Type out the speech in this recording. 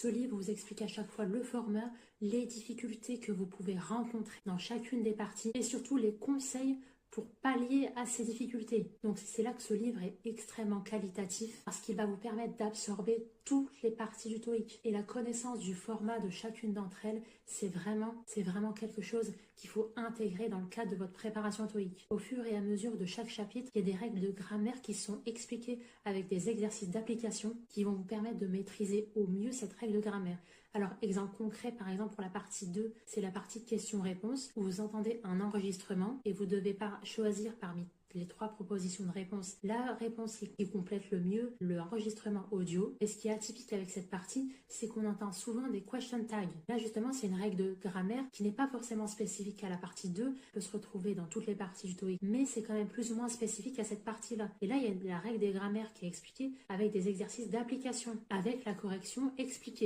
Ce livre vous explique à chaque fois le format, les difficultés que vous pouvez rencontrer dans chacune des parties et surtout les conseils pour pallier à ces difficultés. Donc c'est là que ce livre est extrêmement qualitatif parce qu'il va vous permettre d'absorber toutes les parties du TOEIC. Et la connaissance du format de chacune d'entre elles, c'est vraiment quelque chose qu'il faut intégrer dans le cadre de votre préparation TOEIC. Au fur et à mesure de chaque chapitre, il y a des règles de grammaire qui sont expliquées avec des exercices d'application qui vont vous permettre de maîtriser au mieux cette règle de grammaire. Alors, exemple concret, par exemple, pour la partie 2, c'est la partie de questions-réponses où vous entendez un enregistrement et vous devez choisir parmi les 3 propositions de réponse la réponse qui complète le mieux l'enregistrement audio. Et ce qui est atypique avec cette partie, c'est qu'on entend souvent des question tags. Là, justement, c'est une règle de grammaire qui n'est pas forcément spécifique à la partie 2, peut se retrouver dans toutes les parties du TOEIC, mais c'est quand même plus ou moins spécifique à cette partie-là. Et là, il y a la règle des grammaires qui est expliquée avec des exercices d'application, avec la correction expliquée.